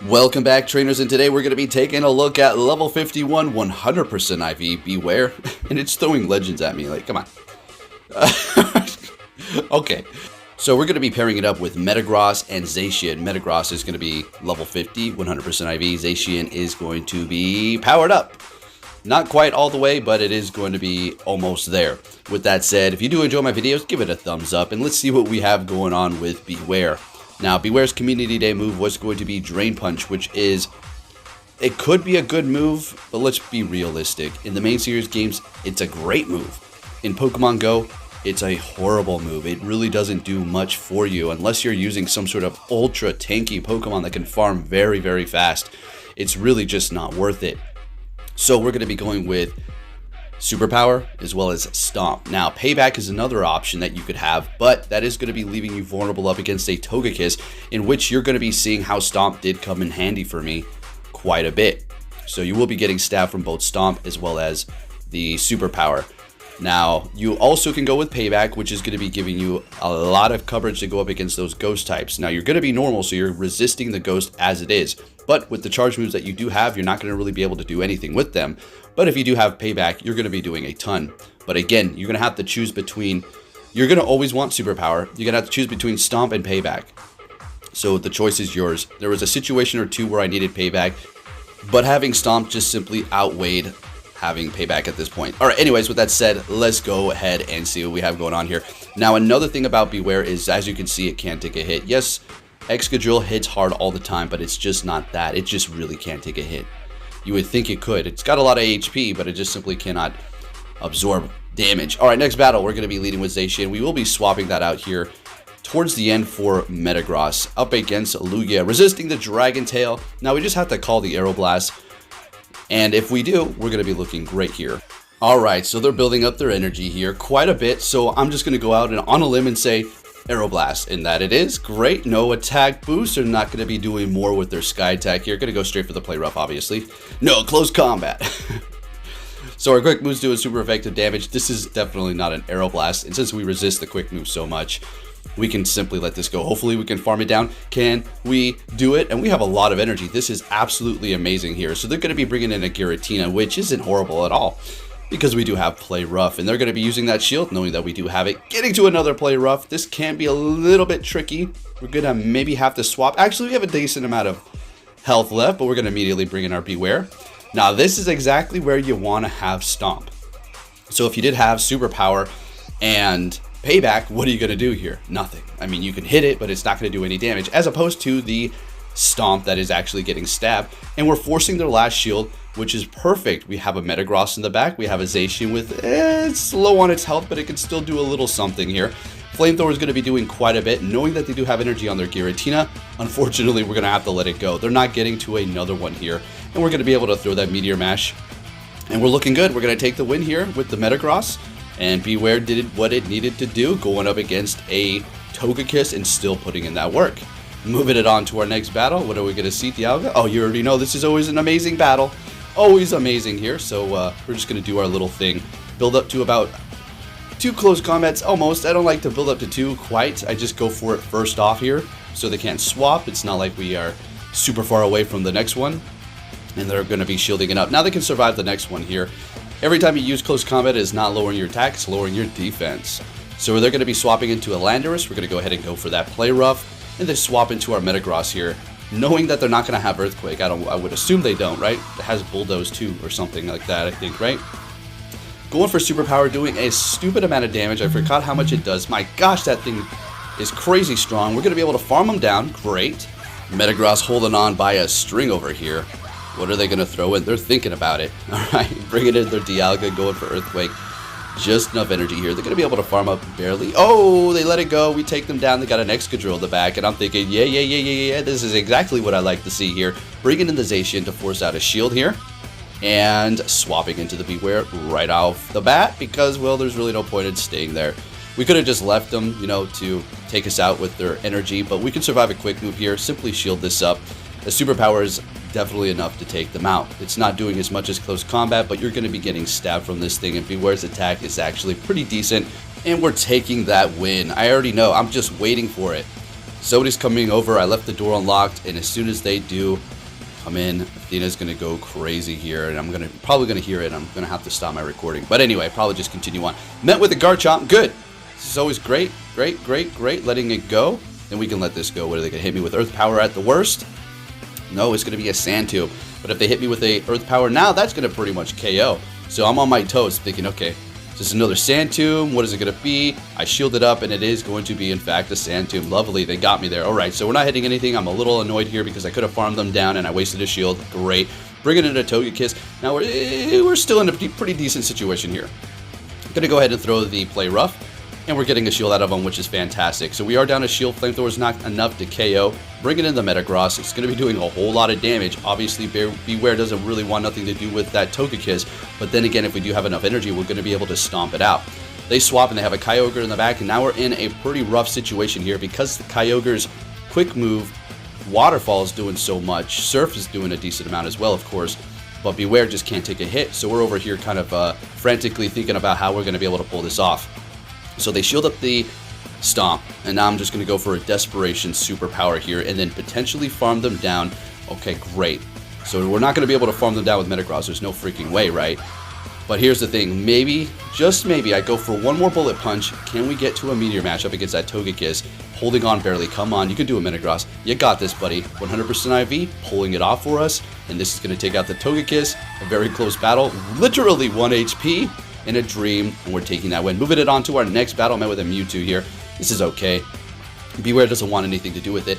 Welcome back, trainers, and today we're going to be taking a look at level 51 100% IV Bewear, and it's throwing legends at me, like, come on. Okay, so we're going to be pairing it up with Metagross and Zacian. Metagross is going to be level 50, 100% IV. Zacian is going to be powered up. Not quite all the way, but it is going to be almost there. With that said, if you do enjoy my videos, give it a thumbs up, and let's see what we have going on with Bewear. Now, Bewear's Community Day move was going to be Drain Punch, which is, it could be a good move, but let's be realistic. In the main series games, it's a great move. In Pokemon Go, it's a horrible move. It really doesn't do much for you unless you're using some sort of ultra tanky Pokemon that can farm very, very fast. It's really just not worth it. So we're going to be going with Superpower as well as Stomp. Now, Payback is another option that you could have, but that is going to be leaving you vulnerable up against a Togekiss, in which you're going to be seeing how Stomp did come in handy for me quite a bit. So you will be getting stab from both Stomp as well as the Superpower. Now, you also can go with Payback, which is going to be giving you a lot of coverage to go up against those Ghost types. Now, you're going to be normal, so you're resisting the Ghost as it is. But with the charge moves that you do have, you're not going to really be able to do anything with them. But if you do have Payback, you're going to be doing a ton. But again, you're going to have to choose between, you're going to always want Superpower. You're going to have to choose between Stomp and Payback. So the choice is yours. There was a situation or two where I needed Payback, but having Stomp just simply outweighed having Payback at this point. All right, anyways, with that said, let's go ahead and see what we have going on here. Now, another thing about Bewear is, as you can see, it can't take a hit. Yes, Excadrill hits hard all the time, but it's just not that. It just really can't take a hit. You would think it could. It's got a lot of HP, but it just simply cannot absorb damage. All right, next battle, we're going to be leading with Zacian. We will be swapping that out here towards the end for Metagross, up against Lugia, resisting the Dragon Tail. Now, we just have to call the Aeroblast, and if we do, we're going to be looking great here. All right, so they're building up their energy here quite a bit, so I'm just going to go out and on a limb and say Aeroblast, and that it is. Great, no attack boost. They're not going to be doing more with their Sky Attack here. Going to go straight for the Play Rough, obviously. No, close combat. So our quick moves do super effective damage. This is definitely not an Aeroblast, and since we resist the quick move so much, we can simply let this go. Hopefully we can farm it down. Can we do it? And we have a lot of energy. This is absolutely amazing here. So they're going to be bringing in a Giratina, which isn't horrible at all, because we do have Play Rough, and they're going to be using that shield, knowing that we do have it. Getting to another Play Rough, this can be a little bit tricky. We're going to maybe have to swap. Actually, we have a decent amount of health left, but we're going to immediately bring in our Bewear. Now, this is exactly where you want to have Stomp. So if you did have Superpower and Payback, what are you going to do here? Nothing. I mean, you can hit it, but it's not going to do any damage, as opposed to the Stomp that is actually getting stabbed, and we're forcing their last shield, which is perfect. We have a Metagross in the back. We have a Zacian with, it's low on its health, but it can still do a little something here. Flamethrower is going to be doing quite a bit, knowing that they do have energy on their Giratina. Unfortunately, we're going to have to let it go. They're not getting to another one here, and we're going to be able to throw that Meteor Mash, and we're looking good. We're going to take the win here with the Metagross, and Bewear did what it needed to do, going up against a Togekiss and still putting in that work. Moving it on to our next battle. What are we going to see, Dialga? Oh, you already know this is always an amazing battle. Always amazing here. So we're just going to do our little thing. Build up to about 2 close combats, almost. I don't like to build up to 2 quite. I just go for it first off here, so they can't swap. It's not like we are super far away from the next one, and they're going to be shielding it up. Now they can survive the next one here. Every time you use close combat, it is not lowering your attack, it's lowering your defense. So they're going to be swapping into a Landorus. We're going to go ahead and go for that Play Rough, and then swap into our Metagross here, knowing that they're not going to have Earthquake. I would assume they don't, right? It has Bulldoze too, or something like that, I think, right? Going for Superpower, doing a stupid amount of damage. I forgot how much it does. My gosh, that thing is crazy strong. We're going to be able to farm them down. Great. Metagross holding on by a string over here. What are they going to throw in? They're thinking about it. All right, bringing in their Dialga, going for Earthquake. Just enough energy here. They're going to be able to farm up barely. Oh, they let it go. We take them down. They got an Excadrill in the back, and I'm thinking, yeah. This is exactly what I like to see here. Bringing in the Zacian to force out a shield here, and swapping into the Bewear right off the bat, because, well, there's really no point in staying there. We could have just left them, you know, to take us out with their energy, but we can survive a quick move here. Simply shield this up. The Superpower is definitely enough to take them out. It's not doing as much as close combat, but you're going to be getting stabbed from this thing, and Bewear's attack is actually pretty decent, and we're taking that win. I already know. I'm just waiting for it. Somebody's coming over. I left the door unlocked, and as soon as they do come in, Athena's going to go crazy here, and I'm probably going to hear it. I'm going to have to stop my recording. But anyway, probably just continue on. Met with a Garchomp. Good. This is always great. Great, great, great. Letting it go. Then we can let this go. What are they going to hit me with? Earth Power at the worst? No, it's going to be a Sand Tube. But if they hit me with a Earth Power now, that's going to pretty much KO. So I'm on my toes thinking, okay, is this another Sand Tomb? What is it going to be? I shielded up, and it is going to be, in fact, a Sand Tomb. Lovely. They got me there. All right, so we're not hitting anything. I'm a little annoyed here because I could have farmed them down, and I wasted a shield. Great. Bringing in a Togekiss. Now, we're still in a pretty decent situation here. I'm going to go ahead and throw the Play Rough, and we're getting a shield out of them, which is fantastic. So we are down a shield. Flamethrower is not enough to KO. Bringing in the Metagross. It's going to be doing a whole lot of damage. Obviously, Bewear doesn't really want nothing to do with that Togekiss. But then again, if we do have enough energy, we're going to be able to stomp it out. They swap, and they have a Kyogre in the back. And now we're in a pretty rough situation here because the Kyogre's quick move, Waterfall is doing so much. Surf is doing a decent amount as well, of course. But Bewear just can't take a hit. So we're over here kind of frantically thinking about how we're going to be able to pull this off. So they shield up the Stomp, and now I'm just going to go for a Desperation Superpower here and then potentially farm them down. Okay, great. So we're not going to be able to farm them down with Metagross. There's no freaking way, right? But here's the thing. Maybe, just maybe, I go for one more Bullet Punch. Can we get to a Meteor matchup against that Togekiss? Holding on barely. Come on, you can do a Metagross. You got this, buddy. 100% IV, pulling it off for us. And this is going to take out the Togekiss. A very close battle. Literally 1 HP. In a dream, and we're taking that win. Moving it on to our next battle. Met with a Mewtwo here. This is okay. Bewear doesn't want anything to do with it.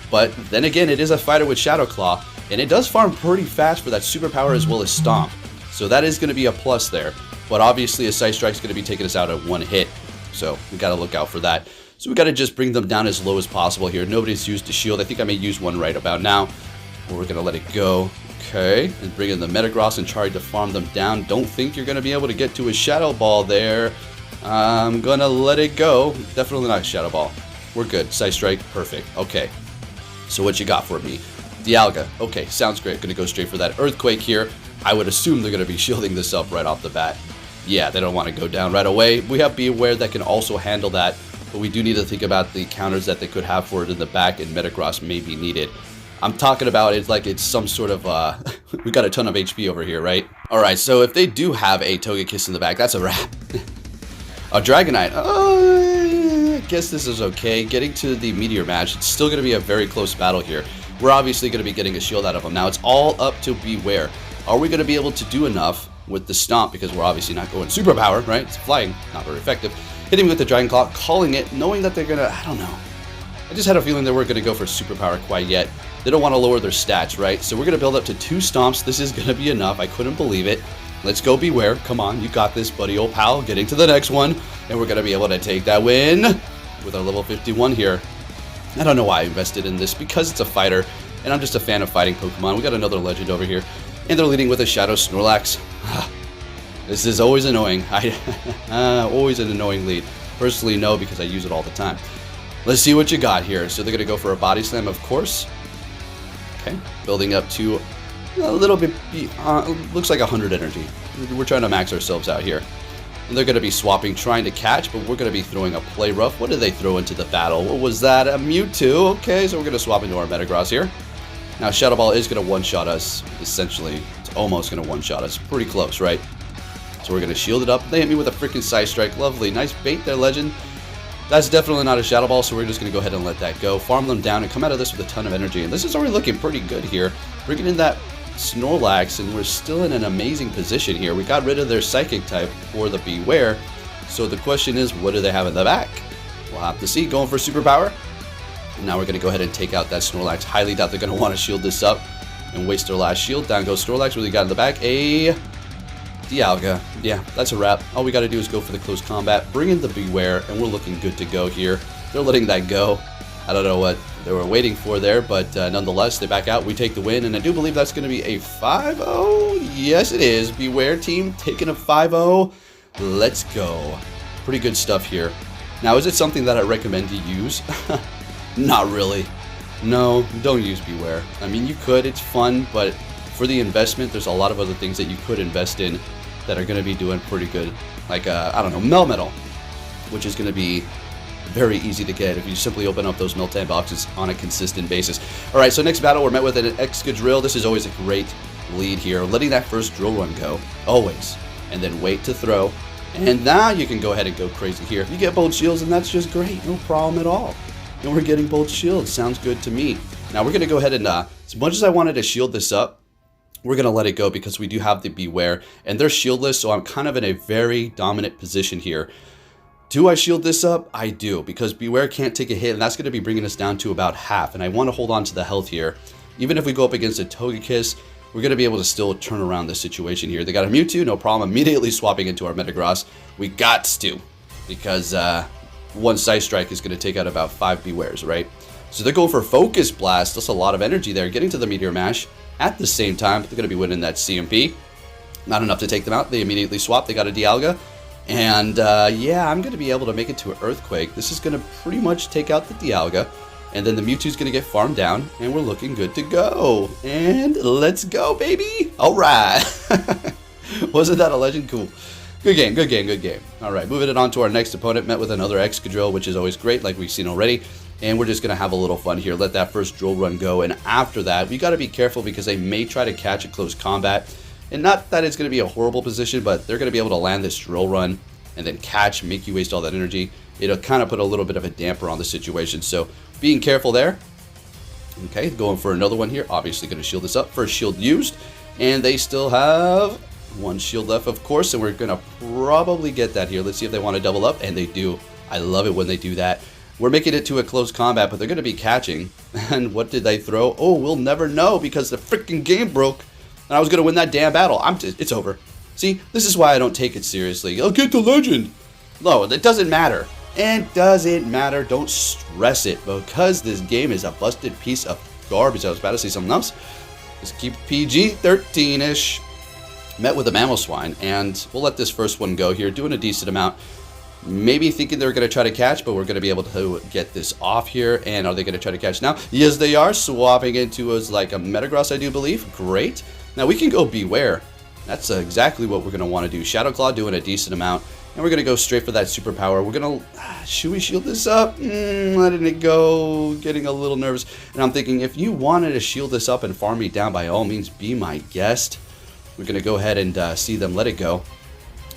But then again, it is a fighter with Shadow Claw, and it does farm pretty fast for that superpower as well as Stomp. So that is going to be a plus there. But obviously, a Side Strike is going to be taking us out at one hit. So we got to look out for that. So we got to just bring them down as low as possible here. Nobody's used a shield. I think I may use one right about now. But we're going to let it go. Okay, and bring in the Metagross and try to farm them down. Don't think you're going to be able to get to a Shadow Ball there. I'm going to let it go. Definitely not a Shadow Ball. We're good. Side Strike, perfect. Okay, so what you got for me? Dialga. Okay, sounds great. Going to go straight for that Earthquake here. I would assume they're going to be shielding this up right off the bat. Yeah, they don't want to go down right away. We have Bewear that can also handle that, but we do need to think about the counters that they could have for it in the back, and Metagross may be needed. I'm talking about it like it's some sort of, we got a ton of HP over here, right? Alright, so if they do have a Togekiss in the back, that's a wrap. A Dragonite, I guess this is okay. Getting to the Meteor match, it's still going to be a very close battle here. We're obviously going to be getting a shield out of them. Now, it's all up to Bewear. Are we going to be able to do enough with the Stomp? Because we're obviously not going Superpower, right? It's flying, not very effective. Hitting with the Dragon Claw, calling it, knowing that they're going to, I don't know. I just had a feeling they weren't going to go for Superpower quite yet. They don't want to lower their stats, right? So we're going to build up to 2 Stomps. This is going to be enough. I couldn't believe it. Let's go Bewear. Come on, you got this, buddy, old pal. Getting to the next one. And we're going to be able to take that win with our level 51 here. I don't know why I invested in this, because it's a fighter, and I'm just a fan of fighting Pokemon. We got another legend over here, and they're leading with a Shadow Snorlax. This is always annoying. Always an annoying lead. Personally, no, because I use it all the time. Let's see what you got here. So they're going to go for a Body Slam, of course. Okay, building up to a little bit, looks like 100 energy. We're trying to max ourselves out here. And they're going to be swapping, trying to catch, but we're going to be throwing a Play Rough. What did they throw into the battle? What was that? A Mewtwo. Okay, so we're going to swap into our Metagross here. Now, Shadow Ball is going to one-shot us, essentially. It's almost going to one-shot us. Pretty close, right? So we're going to shield it up. They hit me with a freaking Side Strike. Lovely. Nice bait there, Legend. That's definitely not a Shadow Ball, so we're just going to go ahead and let that go. Farm them down and come out of this with a ton of energy. And this is already looking pretty good here. Bringing in that Snorlax, and we're still in an amazing position here. We got rid of their Psychic type for the Bewear. So the question is, what do they have in the back? We'll have to see. Going for Superpower. And now we're going to go ahead and take out that Snorlax. Highly doubt they're going to want to shield this up and waste their last shield. Down goes Snorlax. What do we got in the back? A Dialga. Yeah, that's a wrap. All we got to do is go for the close combat, bring in the Bewear, and we're looking good to go here. They're letting that go. I don't know what they were waiting for there, but nonetheless, they back out. We take the win, and I do believe that's going to be a 5-0. Yes, it is. Bewear team taking a 5-0. Let's go. Pretty good stuff here. Now, is it something that I recommend to use? Not really. No, don't use Bewear. I mean, you could. It's fun, but for the investment, there's a lot of other things that you could invest in that are going to be doing pretty good. Like, I don't know, Melmetal, which is going to be very easy to get if you simply open up those Miltank boxes on a consistent basis. Alright, so next battle we're met with an Excadrill. This is always a great lead here. Letting that first drill run go, always. And then wait to throw. And now you can go ahead and go crazy here. If you get both shields, and that's just great. No problem at all. And we're getting both shields. Sounds good to me. Now we're going to go ahead and, as much as I wanted to shield this up, we're going to let it go because we do have the Bewear. And they're shieldless, so I'm kind of in a very dominant position here. Do I shield this up? I do, because Bewear can't take a hit, and that's going to be bringing us down to about half. And I want to hold on to the health here. Even if we go up against a Togekiss, we're going to be able to still turn around this situation here. They got a Mewtwo, no problem. Immediately swapping into our Metagross. We got to, because one Side Strike is going to take out about 5 Bewears, right? So they're going for Focus Blast. That's a lot of energy there. Getting to the Meteor Mash at the same time. They're going to be winning that CMP. Not enough to take them out. They immediately swap. They got a Dialga. And yeah, I'm going to be able to make it to an Earthquake. This is going to pretty much take out the Dialga. And then the Mewtwo's going to get farmed down. And we're looking good to go. And let's go, baby. All right. Wasn't that a legend? Cool. Good game, good game, good game. All right, moving it on to our next opponent. Met with another Excadrill, which is always great, like we've seen already. And we're just going to have a little fun here. Let that first drill run go. And after that, we got to be careful because they may try to catch a close combat. And not that it's going to be a horrible position, but they're going to be able to land this drill run and then catch, make you waste all that energy. It'll kind of put a little bit of a damper on the situation. So being careful there. Okay, going for another one here. Obviously going to shield this up. First shield used. And they still have one shield left, of course. And we're going to probably get that here. Let's see if they want to double up. And they do. I love it when they do that. We're making it to a close combat, but they're going to be catching. And what did they throw? Oh, we'll never know because the freaking game broke. And I was going to win that damn battle. It's over. See, this is why I don't take it seriously. I'll get the legend. No, it doesn't matter. It doesn't matter. Don't stress it because this game is a busted piece of garbage. I was about to say something else. Let's keep PG-13-ish. Met with a Mamoswine, and we'll let this first one go here. Doing a decent amount. Maybe thinking they're going to try to catch, but we're going to be able to get this off here. And are they going to try to catch now? Yes, they are. Swapping into us like a Metagross, I do believe. Great. Now we can go Bewear. That's exactly what we're going to want to do. Shadow Claw doing a decent amount. And we're going to go straight for that superpower. We're going to... should we shield this up? Letting it go. Getting a little nervous. And I'm thinking, if you wanted to shield this up and farm me down, by all means, be my guest. We're going to go ahead and see them let it go.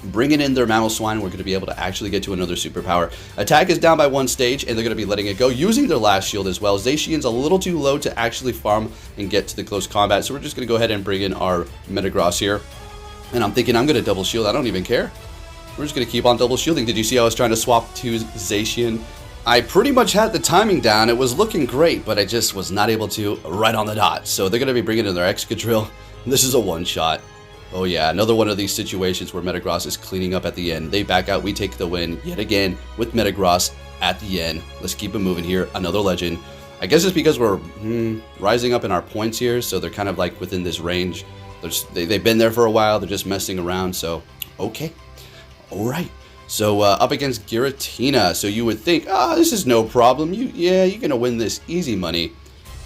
Bringing in their Mamoswine, we're going to be able to actually get to another superpower. Attack is down by 1 stage, and they're going to be letting it go, using their last shield as well. Zacian's a little too low to actually farm and get to the close combat, so we're just going to go ahead and bring in our Metagross here. And I'm thinking I'm going to double shield. I don't even care. We're just going to keep on double shielding. Did you see I was trying to swap to Zacian? I pretty much had the timing down. It was looking great, but I just was not able to right on the dot. So they're going to be bringing in their Excadrill. This is a one-shot. Oh yeah, another one of these situations where Metagross is cleaning up at the end. They back out, we take the win yet again with Metagross at the end. Let's keep it moving here. Another legend. I guess it's because we're rising up in our points here, so they're kind of like within this range. They've been there for a while, they're just messing around, so okay. Alright, so up against Giratina. So you would think, this is no problem. You're going to win this easy money.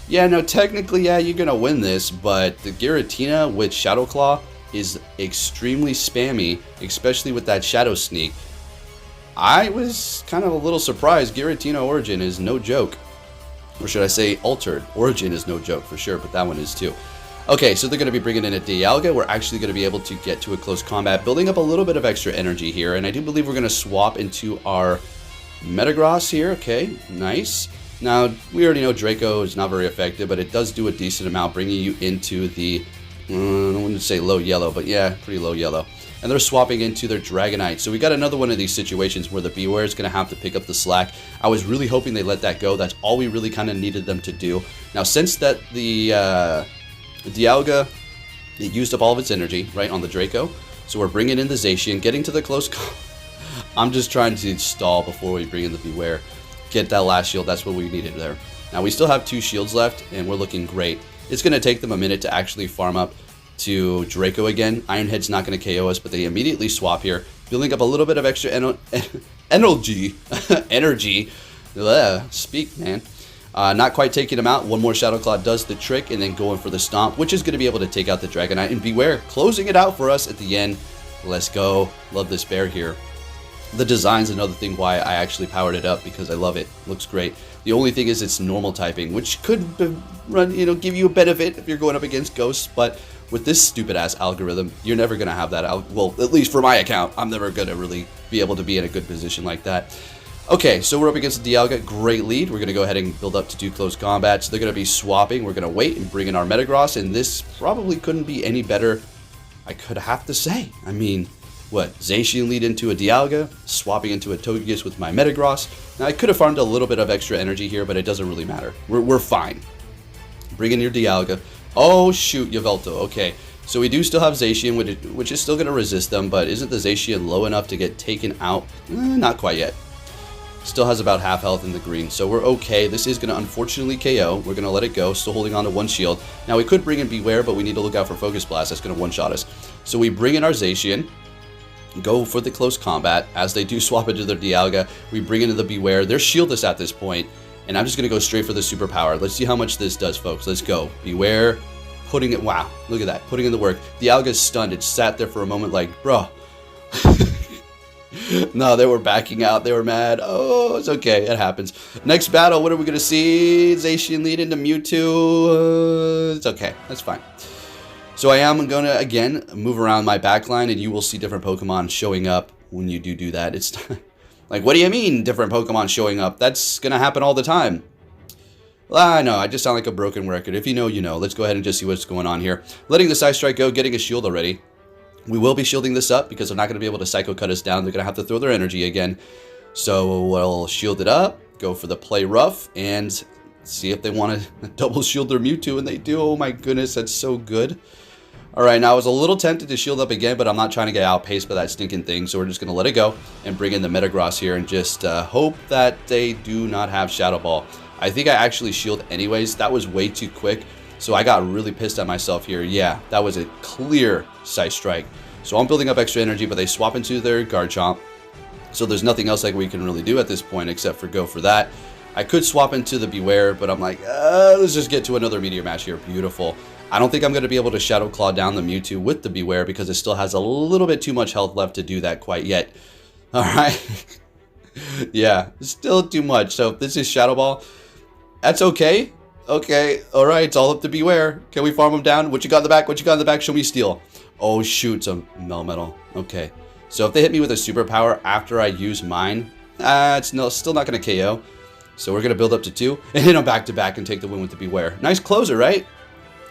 Yeah, no, technically, yeah, you're going to win this, but the Giratina with Shadow Claw is extremely spammy, especially with that Shadow Sneak. I was kind of a little surprised. Giratina Origin is no joke. Or should I say Altered Origin is no joke for sure, but that one is too. Okay, so they're going to be bringing in a Dialga. We're actually going to be able to get to a close combat, building up a little bit of extra energy here, and I do believe we're going to swap into our Metagross here. Okay, nice. Now, we already know Draco is not very effective, but it does do a decent amount, bringing you into the I don't want to say low yellow, but yeah, pretty low yellow. And they're swapping into their Dragonite. So we got another one of these situations where the Bewear is going to have to pick up the slack. I was really hoping they let that go. That's all we really kind of needed them to do. Now, since that the Dialga, it used up all of its energy, right, on the Draco. So we're bringing in the Zacian, getting to the close... I'm just trying to stall before we bring in the Bewear. Get that last shield. That's what we needed there. Now, we still have 2 shields left, and we're looking great. It's going to take them a minute to actually farm up to Draco again. Ironhead's not going to KO us, but they immediately swap here, building up a little bit of extra energy. Energy. Speak, man. Not quite taking him out. One more Shadow Claw does the trick, and then going for the Stomp, which is going to be able to take out the Dragonite. And Bewear closing it out for us at the end. Let's go. Love this bear here. The design's another thing why I actually powered it up, because I love it. Looks great. The only thing is it's normal typing, which could run, give you a benefit if you're going up against ghosts, but with this stupid ass algorithm, you're never gonna have that. Well, at least for my account, I'm never gonna really be able to be in a good position like that. Okay, so we're up against the Dialga. Great lead. We're going to go ahead and build up to do close combat. So they're going to be swapping. We're going to wait and bring in our Metagross, and this probably couldn't be any better, I could have to say. I mean, what? Zacian lead into a Dialga, swapping into a Togekiss with my Metagross. Now, I could have farmed a little bit of extra energy here, but it doesn't really matter. We're fine. Bring in your Dialga. Oh, shoot, Yveltal. Okay, so we do still have Zacian, which is still going to resist them, but isn't the Zacian low enough to get taken out? Not quite yet. Still has about half health in the green, so we're okay. This is going to unfortunately KO. We're going to let it go, still holding on to one shield. Now, we could bring in Bewear, but we need to look out for Focus Blast. That's going to one-shot us. So we bring in our Zacian, go for the close combat. As they do swap into their Dialga, we bring into the Bewear. They're shieldless at this point, and I'm just going to go straight for the superpower. Let's see how much this does, folks. Let's go. Bewear, putting it, wow, look at that, putting in the work. Dialga's stunned. It sat there for a moment like, bro. No, they were backing out. They were mad. Oh, it's okay. It happens. Next battle, what are we going to see? Zacian lead into Mewtwo. It's okay. That's fine. So I am going to, again, move around my backline, and you will see different Pokemon showing up when you do that. It's like, what do you mean different Pokemon showing up? That's going to happen all the time. Well, I know. I just sound like a broken record. If you know, you know. Let's go ahead and just see what's going on here. Letting the Side Strike go, getting a shield already. We will be shielding this up because they're not going to be able to Psycho Cut us down. They're going to have to throw their energy again. So we'll shield it up, go for the play rough, and see if they want to double shield their Mewtwo, and they do. Oh my goodness, that's so good. Alright, now I was a little tempted to shield up again, but I'm not trying to get outpaced by that stinking thing, so we're just going to let it go and bring in the Metagross here and just hope that they do not have Shadow Ball. I think I actually shield anyways. That was way too quick. So I got really pissed at myself here. Yeah, that was a clear Side Strike. So I'm building up extra energy, but they swap into their Garchomp. So there's nothing else like we can really do at this point except for go for that. I could swap into the Bewear, but I'm like, let's just get to another Meteor Mash here. Beautiful. I don't think I'm going to be able to Shadow Claw down the Mewtwo with the Bewear because it still has a little bit too much health left to do that quite yet. Alright. Yeah, still too much. So if this is Shadow Ball, that's okay. Okay, alright, it's all up to Bewear. Can we farm him down? What you got in the back? What you got in the back? Show me Steel. Oh, shoot, it's a Melmetal. Okay. So if they hit me with a superpower after I use mine, it's still not going to KO. So we're going to build up to 2 and hit them back-to-back and take the win with the Bewear. Nice closer, right?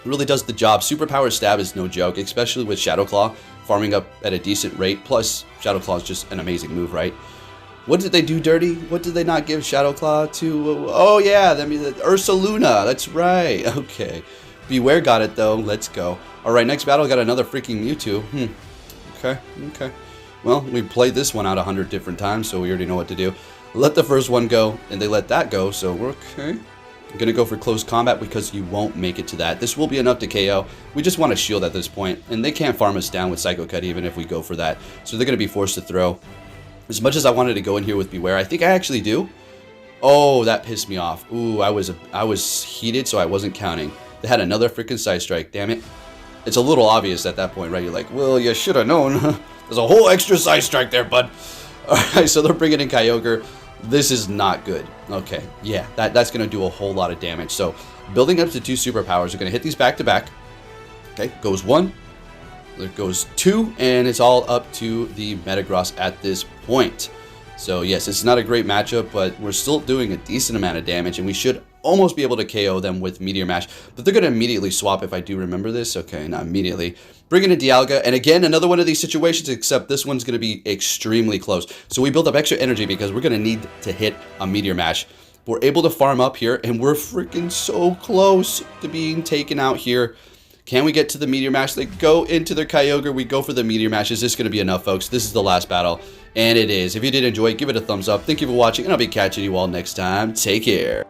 Really does the job. Superpower stab is no joke, especially with Shadow Claw, farming up at a decent rate. Plus, Shadow Claw is just an amazing move, right? What did they do dirty? What did they not give Shadow Claw to? Oh, yeah, Ursaluna. That's right. Okay. Bewear got it, though. Let's go. All right, next battle, got another freaking Mewtwo. Okay. Well, we played this one out 100 different times, so we already know what to do. Let the first one go, and they let that go, so we're okay. I'm going to go for close combat because you won't make it to that. This will be enough to KO. We just want to shield at this point, and they can't farm us down with Psycho Cut even if we go for that. So they're going to be forced to throw. As much as I wanted to go in here with Bewear, I think I actually do. Oh, that pissed me off. Ooh, I was heated, so I wasn't counting. They had another freaking Side Strike, damn it. It's a little obvious at that point, right? You're like, well, you should have known. There's a whole extra Side Strike there, bud. Alright, so they're bringing in Kyogre. This is not good. Okay, yeah, that's going to do a whole lot of damage. So, building up to 2 superpowers. We're going to hit these back-to-back. Okay, goes 1. There goes 2, and it's all up to the Metagross at this point. So yes, it's not a great matchup, but we're still doing a decent amount of damage, and we should almost be able to KO them with Meteor Mash. But they're going to immediately swap if I do remember this. Okay, not immediately. Bringing in Dialga, and again, another one of these situations, except this one's going to be extremely close. So we build up extra energy because we're going to need to hit a Meteor Mash. We're able to farm up here, and we're freaking so close to being taken out here. Can we get to the Meteor Mash? They go into their Kyogre. We go for the Meteor Mash. Is this going to be enough, folks? This is the last battle, and it is. If you did enjoy it, give it a thumbs up. Thank you for watching, and I'll be catching you all next time. Take care.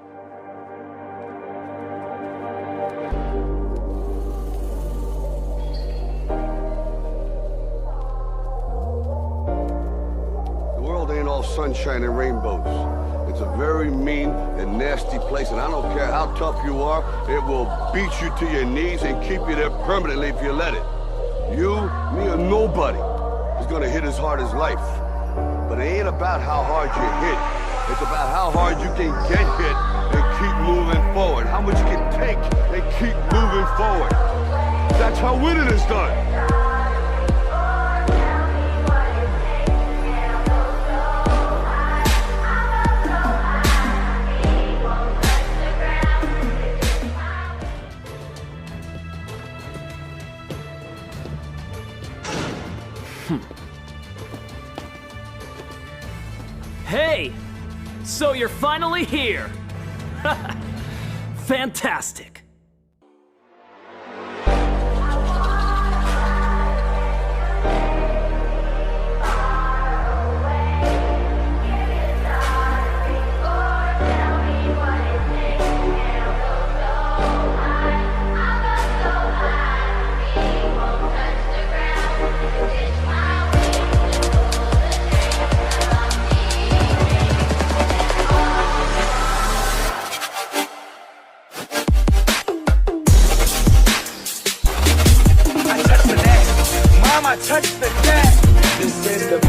The world ain't all sunshine and rainbows. It's a very mean and nasty place, and I don't care how tough you are, it will beat you to your knees and keep you there permanently if you let it. You, me, or nobody is gonna hit as hard as life. But it ain't about how hard you hit. It's about how hard you can get hit and keep moving forward. How much you can take and keep moving forward. That's how winning is done. Hey! So you're finally here! Fantastic! I touch the deck. This is the